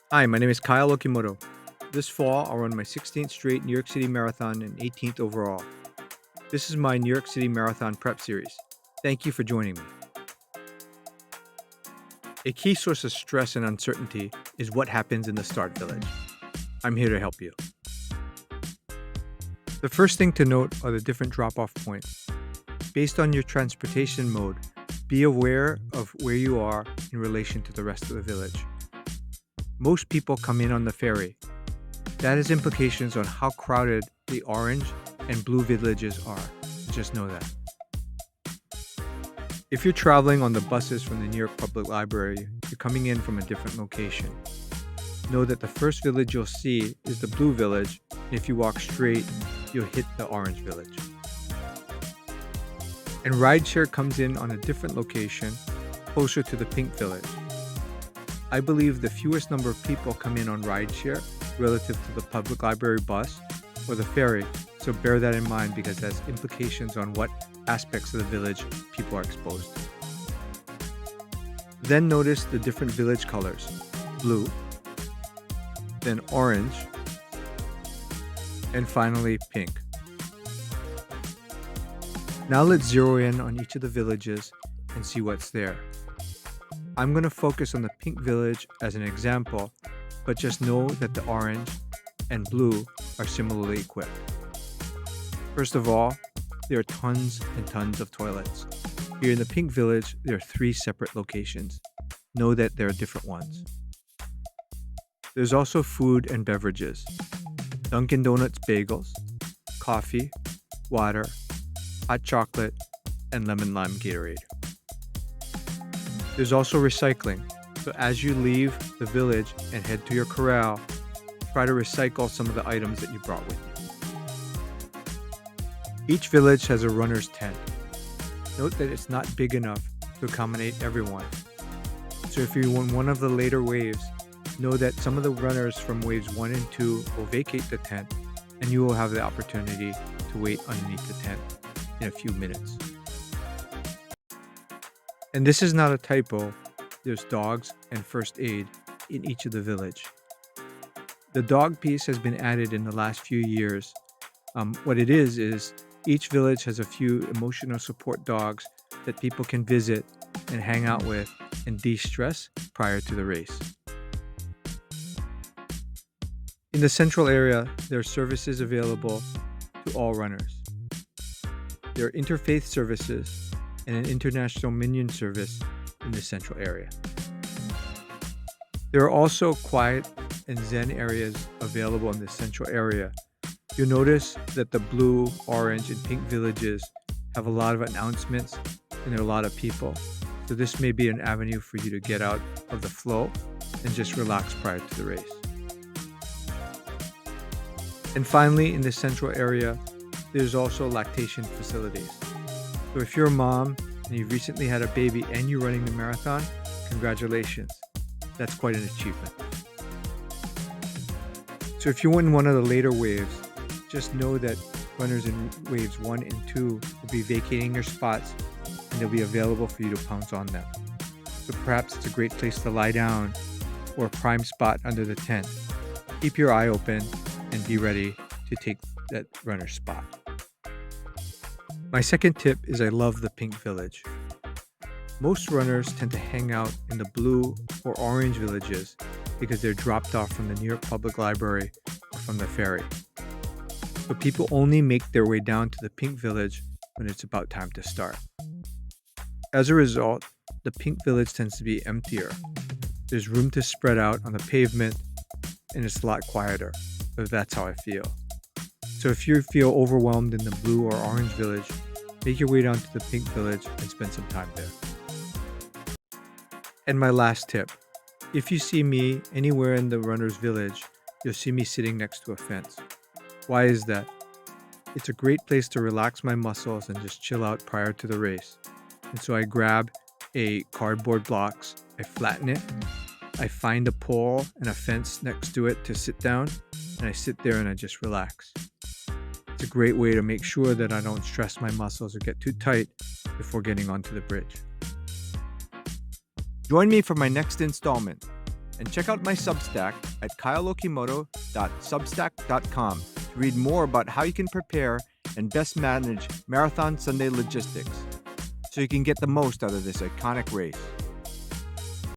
Hi, my name is Kyle Okimoto. This fall, I'll run my 16th straight New York City Marathon and 18th overall. This is my New York City Marathon prep series. Thank you for joining me. A key source of stress and uncertainty is what happens in the start village. I'm here to help you. The first thing to note are the different drop-off points. Based on your transportation mode, be aware of where you are in relation to the rest of the village. Most people come in on the ferry. That has implications on how crowded the orange and blue villages are. Just know that. If you're traveling on the buses from the New York Public Library, you're coming in from a different location. Know that the first village you'll see is the blue village, and if you walk straight, you'll hit the orange village. And rideshare comes in on a different location, closer to the pink village. I believe the fewest number of people come in on rideshare relative to the public library bus or the ferry, so bear that in mind because it has implications on what aspects of the village people are exposed to. Then notice the different village colors: blue, then orange, and finally pink. Now let's zero in on each of the villages and see what's there. I'm going to focus on the pink village as an example, but just know that the orange and blue are similarly equipped. First of all, there are tons and tons of toilets. Here in the pink village, there are 3 separate locations. Know that there are different ones. There's also food and beverages: Dunkin' Donuts bagels, coffee, water, hot chocolate, and lemon lime Gatorade. There's also recycling, so as you leave the village and head to your corral, try to recycle some of the items that you brought with you. Each village has a runner's tent. Note that it's not big enough to accommodate everyone. So if you're in one of the later waves, know that some of the runners from waves 1 and 2 will vacate the tent, and you will have the opportunity to wait underneath the tent in a few minutes. And this is not a typo, there's dogs and first aid in each of the village. The dog piece has been added in the last few years. What it is each village has a few emotional support dogs that people can visit and hang out with and de-stress prior to the race. In the central area, there are services available to all runners. There are interfaith services and an international minion service in the central area. There are also quiet and zen areas available in the central area. You'll notice that the blue, orange, and pink villages have a lot of announcements and there are a lot of people. So this may be an avenue for you to get out of the flow and just relax prior to the race. And finally, in the central area, there's also lactation facilities. So if you're a mom and you've recently had a baby and you're running the marathon, congratulations. That's quite an achievement. So if you're in one of the later waves, just know that runners in waves 1 and 2 will be vacating their spots and they'll be available for you to pounce on them. So perhaps it's a great place to lie down or a prime spot under the tent. Keep your eye open and be ready to take that runner's spot. My second tip is I love the pink village. Most runners tend to hang out in the blue or orange villages because they're dropped off from the New York Public Library or from the ferry. So people only make their way down to the pink village when it's about time to start. As a result, the pink village tends to be emptier. There's room to spread out on the pavement and it's a lot quieter, but that's how I feel. So if you feel overwhelmed in the blue or orange village, make your way down to the pink village and spend some time there. And my last tip, if you see me anywhere in the runner's village, you'll see me sitting next to a fence. Why is that? It's a great place to relax my muscles and just chill out prior to the race. And so I grab a cardboard blocks, I flatten it, I find a pole and a fence next to it to sit down, and I sit there and I just relax. It's a great way to make sure that I don't stress my muscles or get too tight before getting onto the bridge. Join me for my next installment. And check out my Substack at kyleokimoto.substack.com to read more about how you can prepare and best manage Marathon Sunday logistics so you can get the most out of this iconic race.